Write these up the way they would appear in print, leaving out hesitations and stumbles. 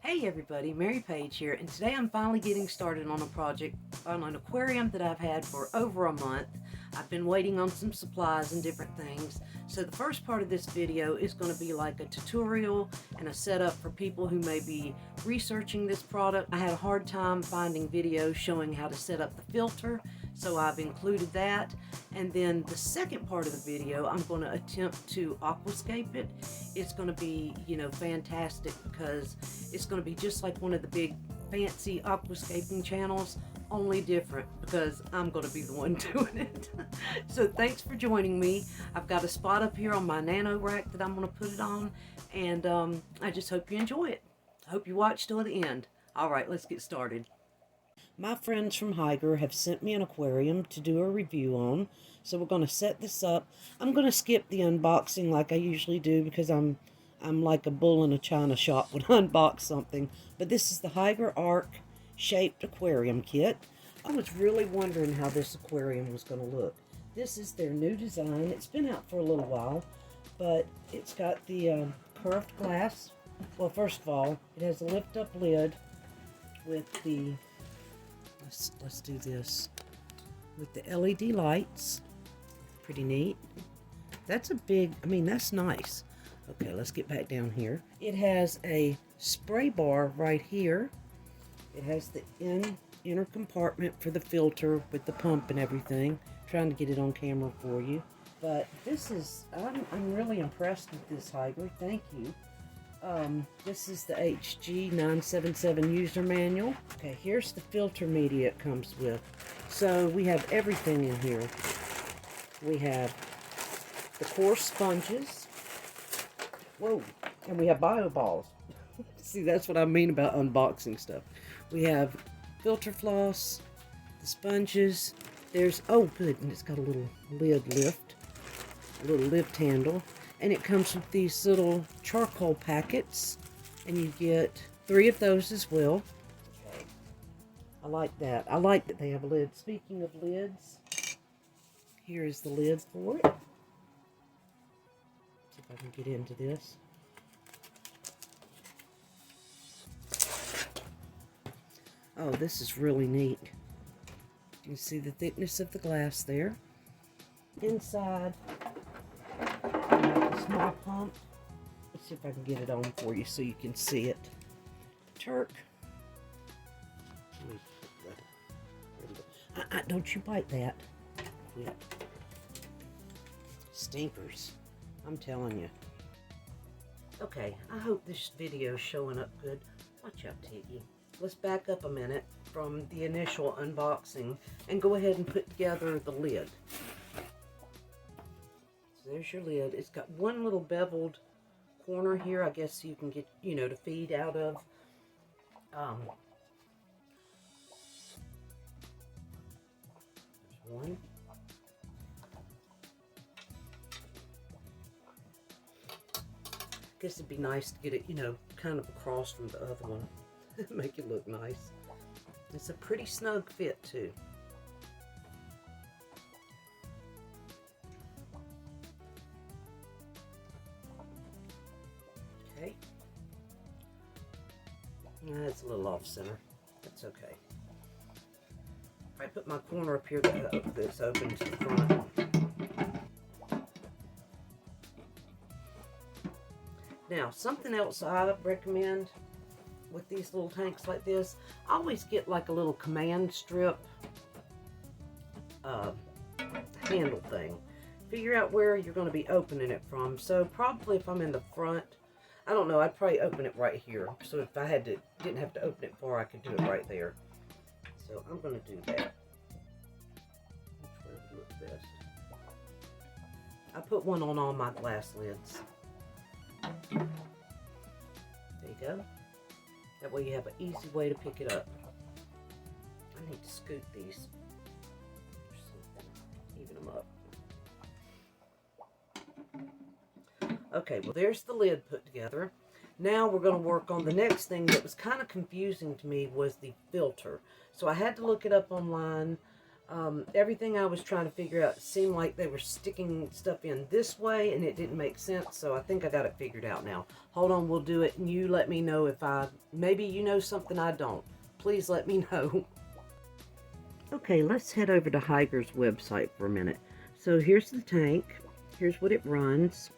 Hey everybody, Mary Page here, and today I'm finally getting started on a project on an aquarium that I've had for over a month. I've been waiting on some supplies and different things. So the first part of this video is going to be like a tutorial and a setup for people who may be researching this product. I had a hard time finding videos showing how to set up the filter, so I've included that. And then the second part of the video, I'm going to attempt to aquascape it. It's going to be, fantastic because it's going to be just like one of the big fancy aquascaping channels, only different because I'm going to be the one doing it. So thanks for joining me. I've got a spot up here on my nano rack that I'm going to put it on, and I just hope you enjoy it. I hope you watch till the end. All right, let's get started. My friends from Hygger have sent me an aquarium to do a review on, so we're going to set this up. I'm going to skip the unboxing like I usually do because I'm like a bull in a china shop when I unbox something. But this is the Hygger Arc shaped aquarium kit. I was really wondering how this aquarium was going to look. This is their new design. It's been out for a little while, but it's got the curved glass. Well, first of all, it has a lift-up lid with the let's do this with the LED lights. Pretty neat. That's a big, that's nice. Okay, let's get back down here. It has a spray bar right here. It has the inner compartment for the filter with the pump and everything. Trying to get it on camera for you. But this is, I'm really impressed with this Hygger. Thank you. This is the HG977 user manual. Okay, here's the filter media it comes with. So we have everything in here. We have the coarse sponges. Whoa, and we have bio balls. See, that's what I mean about unboxing stuff. We have filter floss, the sponges. There's, oh good, and it's got a little lid lift, a little lift handle. And it comes with these little charcoal packets, and you get 3 of those as well. Okay. I like that. I like that they have a lid. Speaking of lids, here is the lid for it. See if I can get into this. Oh, this is really neat. You can see the thickness of the glass there. Inside, small pump. Let's see if I can get it on for you so you can see it. Turk. Don't you bite that. Quit. Stinkers. I'm telling you. Okay, I hope this video is showing up good. Watch out, Tiggy. Let's back up a minute from the initial unboxing and go ahead and put together the lid. There's your lid. It's got one little beveled corner here, I guess you can get, to feed out of. There's one. I guess it'd be nice to get it, kind of across from the other one. Make it look nice. It's a pretty snug fit, too. Okay. That's a little off center. That's okay. I put my corner up here that's open to the front. Now, something else I recommend with these little tanks like this, I always get like a little command strip handle thing. Figure out where you're going to be opening it from. So probably if I'm in the front, I don't know, I'd probably open it right here. So if I didn't have to open it far, I could do it right there. So I'm going to do that. Which way would look best? I put one on all my glass lids. There you go. That way you have an easy way to pick it up. I need to scoop these. Even them up. Okay, well there's the lid put together. Now we're going to work on the next thing that was kind of confusing to me was the filter. So I had to look it up online. Everything I was trying to figure out seemed like they were sticking stuff in this way, and it didn't make sense, so I think I got it figured out now. Hold on, we'll do it, and you let me know if maybe you know something I don't. Please let me know. Okay, let's head over to Hygger's website for a minute. So here's the tank. Here's what it runs.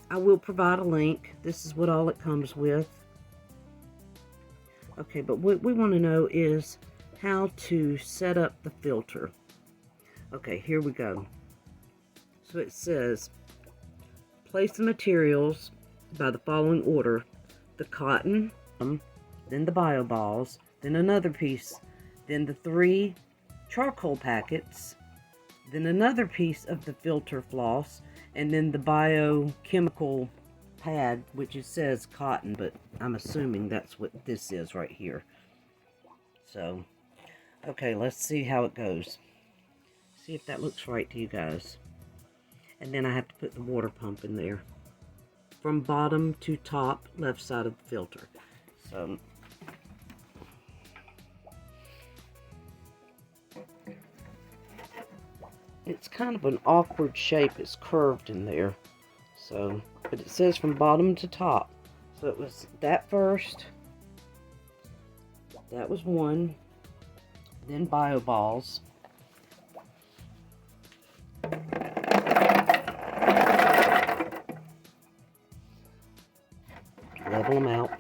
I will provide a link. This is what all it comes with. Okay, but what we want to know is how to set up the filter. Okay, here we go. So it says, place the materials by the following order: the cotton, then the bio balls, then another piece, then the 3 charcoal packets, then another piece of the filter floss, and then the biochemical pad, which it says cotton, but I'm assuming that's what this is right here. So, okay, let's see how it goes. See if that looks right to you guys. And then I have to put the water pump in there, from bottom to top, left side of the filter. So, it's kind of an awkward shape. It's curved in there. So, but it says from bottom to top. So it was that first. That was one. Then bio balls. Level them out.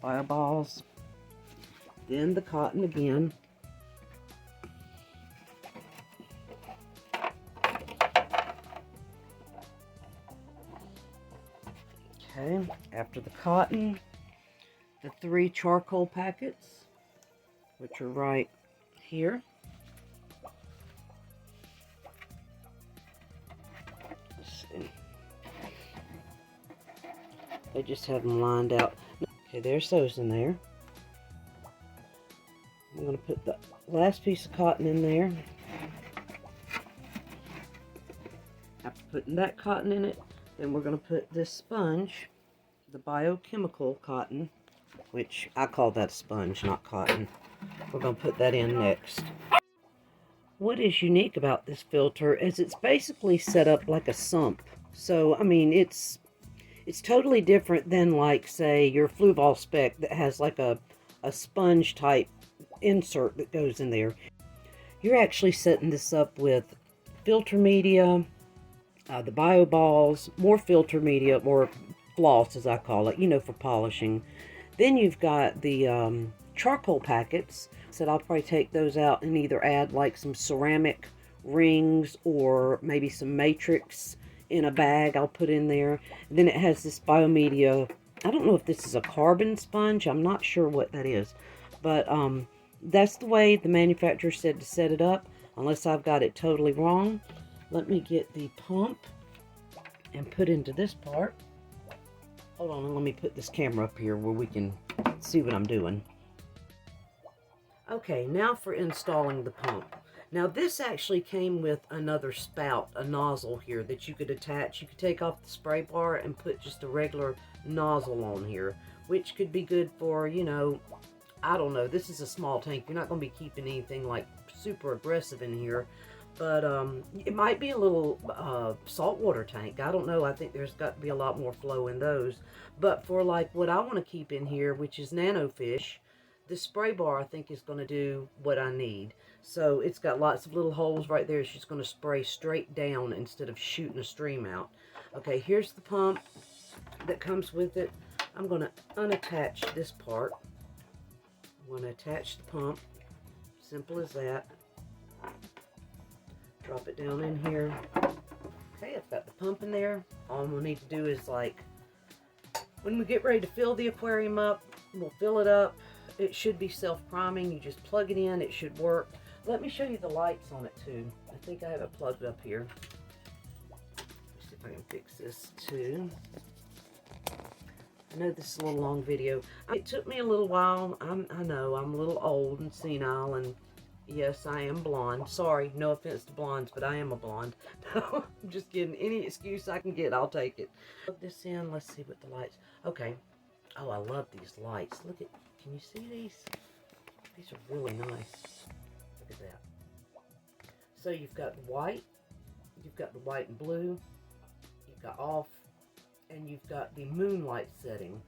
Bio balls. Then the cotton again. Okay, after the cotton, the 3 charcoal packets, which are right here. Let's see. They just have them lined out. Okay, there's those in there. I'm going to put the last piece of cotton in there. After putting that cotton in it, then we're going to put this sponge, the biochemical cotton, which I call that a sponge, not cotton. We're going to put that in next. What is unique about this filter is it's basically set up like a sump. So, I mean, it's totally different than, like, say, your Fluval Spec that has like a sponge type insert that goes in there. You're actually setting this up with filter media, the bio balls, more filter media, or floss as I call it, you know, for polishing. Then you've got the charcoal packets. So I'll probably take those out and either add like some ceramic rings or maybe some matrix in a bag I'll put in there. And then it has this biomedia. I don't know if this is a carbon sponge. I'm not sure what that is. But that's the way the manufacturer said to set it up, unless I've got it totally wrong. Let me get the pump and put into this part. Hold on, and let me put this camera up here where we can see what I'm doing. Okay, now for installing the pump. Now this actually came with another spout, a nozzle here that you could attach. You could take off the spray bar and put just a regular nozzle on here, which could be good for, you know, I don't know. This is a small tank. You're not going to be keeping anything like super aggressive in here. But it might be a little saltwater tank. I don't know. I think there's got to be a lot more flow in those. But for like what I want to keep in here, which is nano fish, the spray bar I think is going to do what I need. So it's got lots of little holes right there. She's going to spray straight down instead of shooting a stream out. Okay, here's the pump that comes with it. I'm going to unattach this part. I'm going to attach the pump. Simple as that. Drop it down in here. Okay, I've got the pump in there. All we'll need to do is, like, when we get ready to fill the aquarium up, we'll fill it up. It should be self-priming. You just plug it in. It should work. Let me show you the lights on it, too. I think I have it plugged up here. Let's see if I can fix this, too. I know this is a little long video. It took me a little while. I know, I'm a little old and senile, and yes, I am blonde. Sorry, no offense to blondes, but I am a blonde. No, I'm just kidding. Any excuse I can get, I'll take it. Plug this in. Let's see what the lights. Okay. Oh, I love these lights. Look at, can you see these? These are really nice. Look at that. So you've got white, you've got the white and blue, you've got off, and you've got the moonlight setting.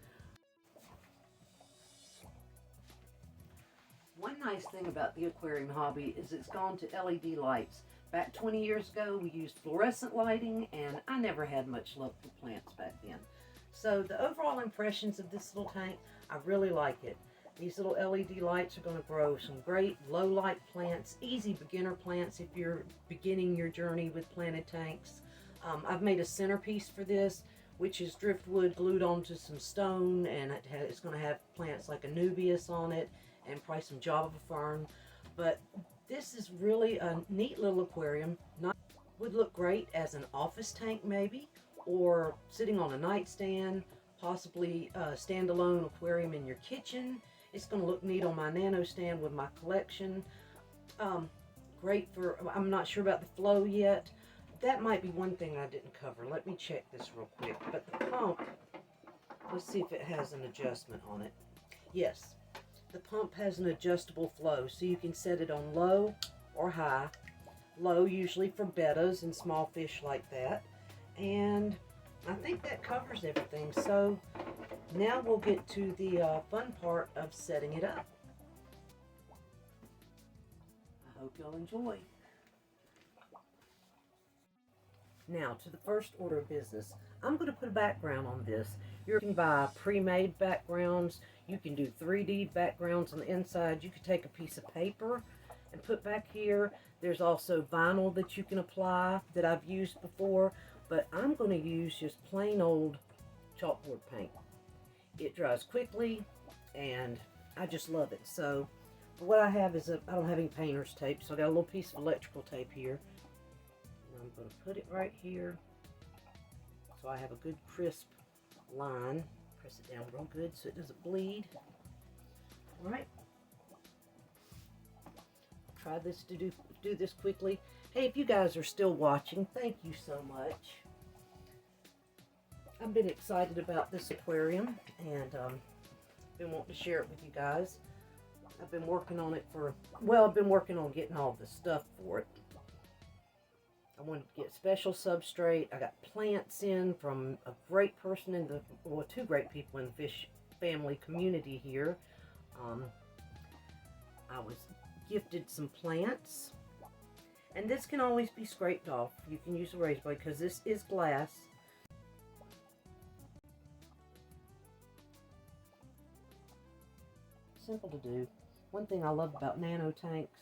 One nice thing about the aquarium hobby is it's gone to LED lights. Back 20 years ago, we used fluorescent lighting, and I never had much luck with plants back then. So the overall impressions of this little tank, I really like it. These little LED lights are going to grow some great low light plants, easy beginner plants if you're beginning your journey with planted tanks. I've made a centerpiece for this, which is driftwood glued onto some stone, and it's going to have plants like anubias on it and probably some java fern. But this is really a neat little aquarium. Would look great as an office tank maybe, or sitting on a nightstand, possibly a standalone aquarium in your kitchen. It's going to look neat on my nano stand with my collection. Great for, I'm not sure about the flow yet. That might be one thing I didn't cover. Let me check this real quick. But the pump, let's see if it has an adjustment on it. Yes, the pump has an adjustable flow, so you can set it on low or high. Low usually for bettas and small fish like that. And I think that covers everything. So now we'll get to the fun part of setting it up. I hope y'all enjoy. Now to the first order of business. I'm going to put a background on this. You can buy pre-made backgrounds. You can do 3D backgrounds on the inside. You could take a piece of paper and put back here. There's also vinyl that you can apply that I've used before, but I'm going to use just plain old chalkboard paint. It dries quickly and I just love it. So what I have is I don't have any painter's tape, so I got a little piece of electrical tape here. And I'm going to put it right here so I have a good crisp line. Press it down real good so it doesn't bleed. All right. Try this to do this quickly. Hey, if you guys are still watching, thank you so much. I've been excited about this aquarium and been wanting to share it with you guys. I've been working on it for, well, I've been working on getting all the stuff for it. I wanted to get special substrate. I got plants in from a great person in the, well, two great people in the fish family community here. I was gifted some plants, and this can always be scraped off. You can use a razor blade because this is glass. Simple to do. One thing I love about nano tanks,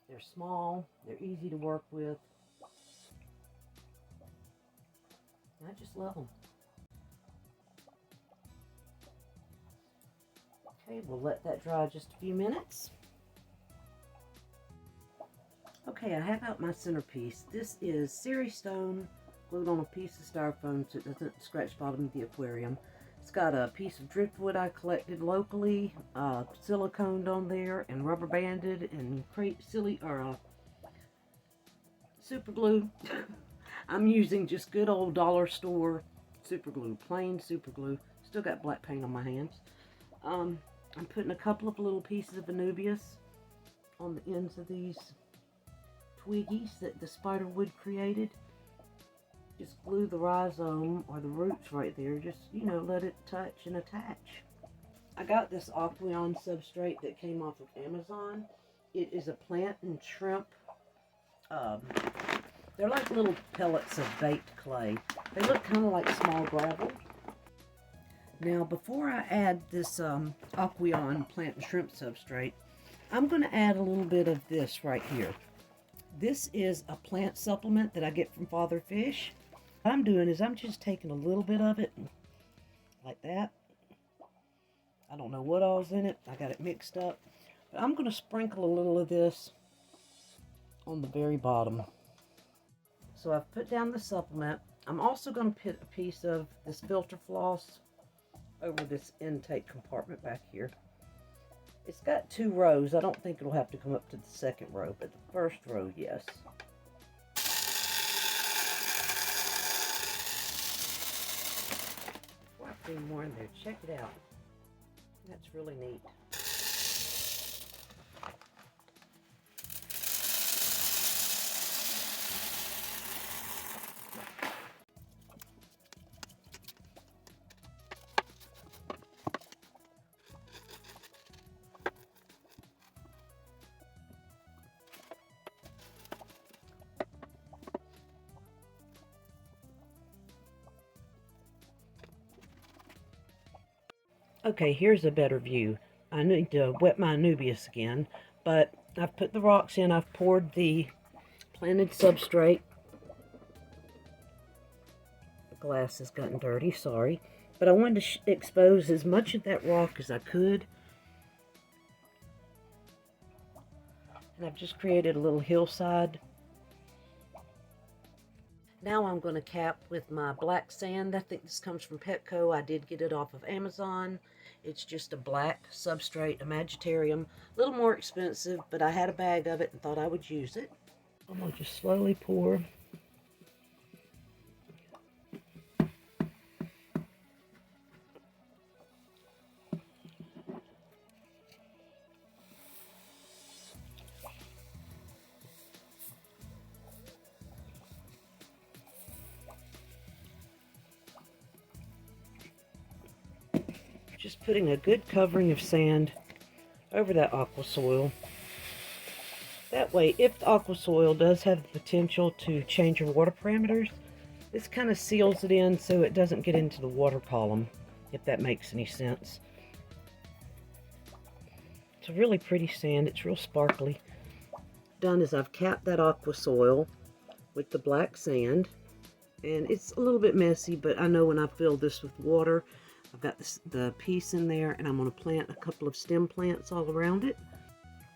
they're small, they're easy to work with. I just love them. Okay, we'll let that dry just a few minutes. Okay, I have out my centerpiece. This is Ceres stone glued on a piece of styrofoam so it doesn't scratch the bottom of the aquarium. It's got a piece of driftwood I collected locally, siliconed on there and rubber banded and super glue. I'm using just good old dollar store super glue, plain super glue. Still got black paint on my hands. I'm putting a couple of little pieces of anubias on the ends of these twiggies that the spider wood created. Just glue the rhizome or the roots right there. Just, you know, let it touch and attach. I got this Aqueon substrate that came off of Amazon. It is a plant and shrimp. They're like little pellets of baked clay. They look kind of like small gravel. Now, before I add this Aqueon plant and shrimp substrate, I'm going to add a little bit of this right here. This is a plant supplement that I get from Father Fish. What I'm doing is I'm just taking a little bit of it, like that. I don't know what all's in it. I got it mixed up. But I'm going to sprinkle a little of this on the very bottom. So I've put down the supplement. I'm also going to put a piece of this filter floss over this intake compartment back here. It's got 2 rows. I don't think it'll have to come up to the second row, but the first row, yes. Before I put more in there, check it out. That's really neat. Okay, here's a better view. I need to wet my Anubias again, but I've put the rocks in. I've poured the planted substrate. The glass has gotten dirty, sorry. But I wanted to expose as much of that rock as I could. And I've just created a little hillside. Now I'm going to cap with my black sand. I think this comes from Petco. I did get it off of Amazon. It's just a black substrate, a Maggitarium. A little more expensive, but I had a bag of it and thought I would use it. I'm going to just slowly pour. Just putting a good covering of sand over that aqua soil. That way, if the aqua soil does have the potential to change your water parameters, this kind of seals it in so it doesn't get into the water column, if that makes any sense. It's a really pretty sand. It's real sparkly. Done is I've capped that aqua soil with the black sand, and it's a little bit messy, but I know when I fill this with water, I've got the piece in there, and I'm going to plant a couple of stem plants all around it.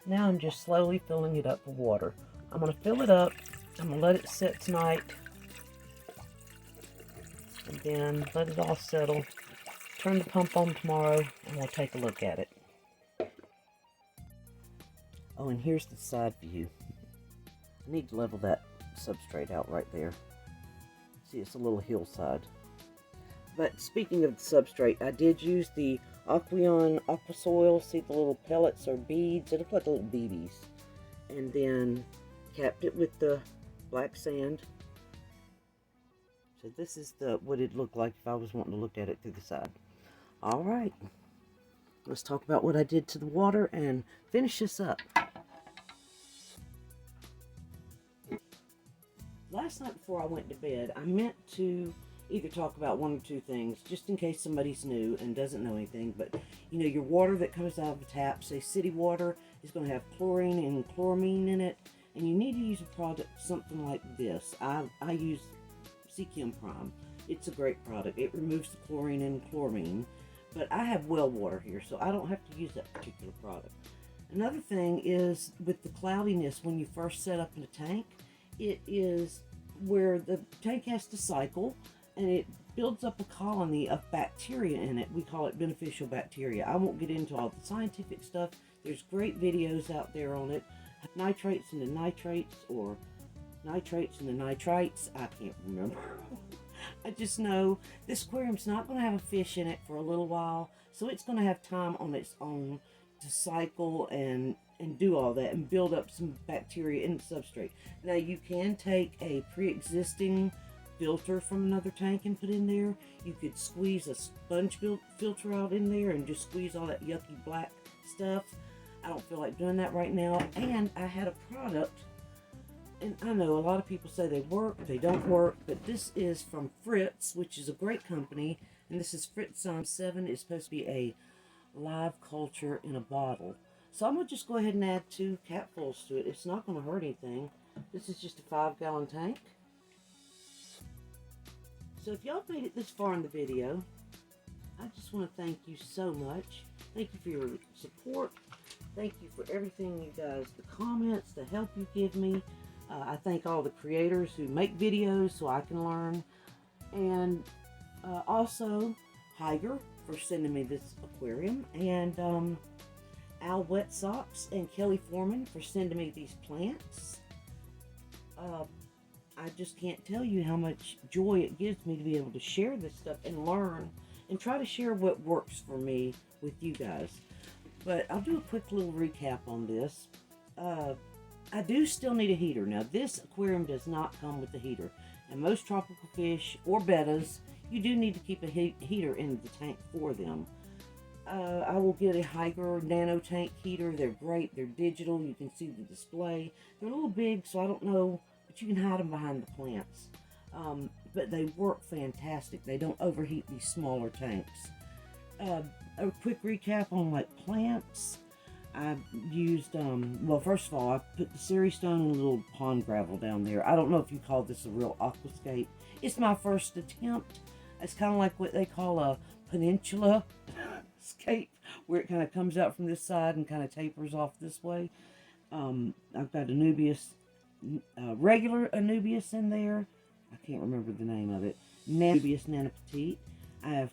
Now I'm just slowly filling it up with water. I'm going to fill it up. I'm going to let it sit tonight, and then let it all settle. Turn the pump on tomorrow, and we'll take a look at it. Oh, and here's the side view. I need to level that substrate out right there. See, it's a little hillside. But speaking of the substrate, I did use the Aqueon aqua soil. See the little pellets or beads? They look like little BBs. And then capped it with the black sand. So this is what it'd look like if I was wanting to look at it through the side. Alright. Let's talk about what I did to the water and finish this up. Last night before I went to bed, I meant to either talk about one or two things, just in case somebody's new and doesn't know anything. But, you know, your water that comes out of the tap, say city water, is going to have chlorine and chloramine in it. And you need to use a product, something like this. I use Chem Prime. It's a great product. It removes the chlorine and chloramine. But I have well water here, so I don't have to use that particular product. Another thing is, with the cloudiness, when you first set up in a tank, it is where the tank has to cycle, and it builds up a colony of bacteria in it. We call it beneficial bacteria. I won't get into all the scientific stuff. There's great videos out there on it. Nitrates into nitrates, or nitrates into nitrites. I can't remember. I just know this aquarium's not going to have a fish in it for a little while, so it's going to have time on its own to cycle and do all that and build up some bacteria in the substrate. Now, you can take a pre-existing filter from another tank and put in there. You could squeeze a sponge filter out in there and just squeeze all that yucky black stuff. I don't feel like doing that right now. And I had a product, and I know a lot of people say they work, they don't work, but this is from Fritz, which is a great company, and this is Fritz 7. It's supposed to be a live culture in a bottle. So I'm going to just go ahead and add 2 capfuls to it. It's not going to hurt anything. This is just a 5-gallon tank. So if y'all made it this far in the video, I just want to thank you so much. Thank you for your support. Thank you for everything, you guys, the comments, the help you give me. I thank all the creators who make videos so I can learn. And also Hygger for sending me this aquarium. And Wetsocks and Kelley Foreman for sending me these plants. I just can't tell you how much joy it gives me to be able to share this stuff and learn and try to share what works for me with you guys. But I'll do a quick little recap on this. I do still need a heater. Now, this aquarium does not come with a heater. And most tropical fish or bettas, you do need to keep a heater in the tank for them. I will get a Hygger nano tank heater. They're great. They're digital. You can see the display. They're a little big, so I don't know, but you can hide them behind the plants. But they work fantastic. They don't overheat these smaller tanks. a quick recap on like plants. I used, well, first of all, I put the Siri stone and a little pond gravel down there. I don't know if you call this a real aquascape. It's my first attempt. It's kind of like what they call a peninsula scape, where it kind of comes out from this side and kind of tapers off this way. I've got Anubias, regular Anubias in there. I can't remember the name of it. Anubias Nano Petite. I'm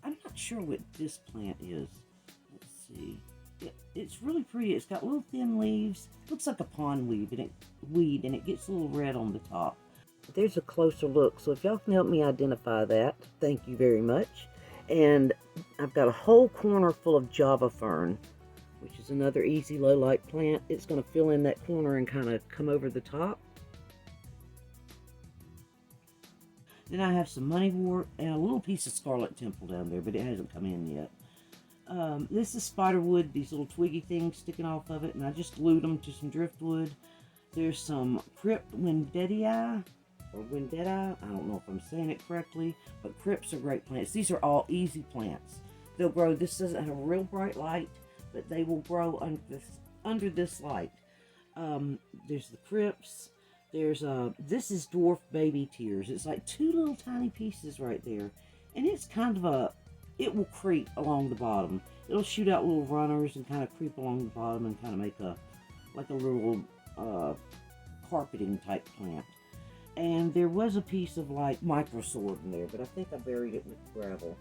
not sure what this plant is. Let's see. It's really pretty. It's got little thin leaves. Looks like a pond weed, and it gets a little red on the top. There's a closer look, so if y'all can help me identify that, thank you very much. And I've got a whole corner full of Java fern, which is another easy low light plant. It's going to fill in that corner and kind of come over the top. Then I have some moneywort and a little piece of scarlet temple down there, but it hasn't come in yet. This is spiderwood, these little twiggy things sticking off of it, and I just glued them to some driftwood. There's some Crypt Wendedii, or Wendedii, I don't know if I'm saying it correctly, but crypts are great plants. These are all easy plants. They'll grow, this doesn't have a real bright light, but they will grow under this light. There's the crypts. There's this is dwarf baby tears. It's like two little tiny pieces right there, and it's kind of it will creep along the bottom. It'll shoot out little runners and kind of creep along the bottom and kind of make like a little carpeting type plant. And there was a piece of like microsword in there, but I think I buried it with gravel.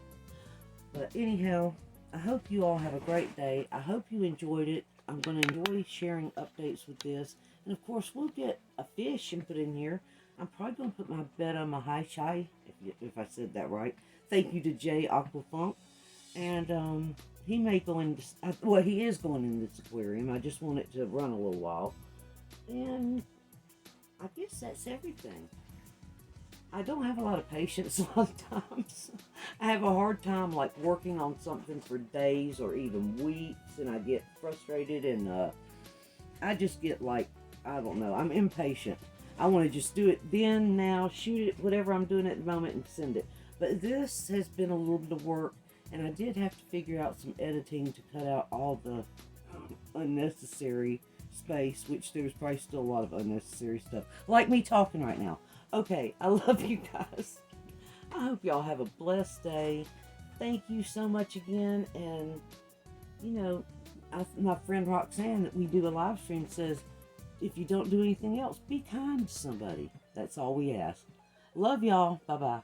But anyhow, I hope you all have a great day. I hope you enjoyed it. I'm going to enjoy sharing updates with this. And of course, we'll get a fish and put in here. I'm probably going to put my Betta Mahai, if I said that right. Thank you to Jay Aquafunk. And he may go in this, well, he is going in this aquarium. I just want it to run a little while. And I guess that's everything. I don't have a lot of patience a lot of times. I have a hard time like working on something for days or even weeks, and I get frustrated, and I just get like, I don't know, I'm impatient. I want to just do it then, now, shoot it, whatever I'm doing at the moment, and send it. But this has been a little bit of work, and I did have to figure out some editing to cut out all the unnecessary space, which there's probably still a lot of unnecessary stuff, like me talking right now. Okay, I love you guys. I hope y'all have a blessed day. Thank you so much again. And, you know, my friend Roxanne, that we do a live stream, says, if you don't do anything else, be kind to somebody. That's all we ask. Love y'all. Bye-bye.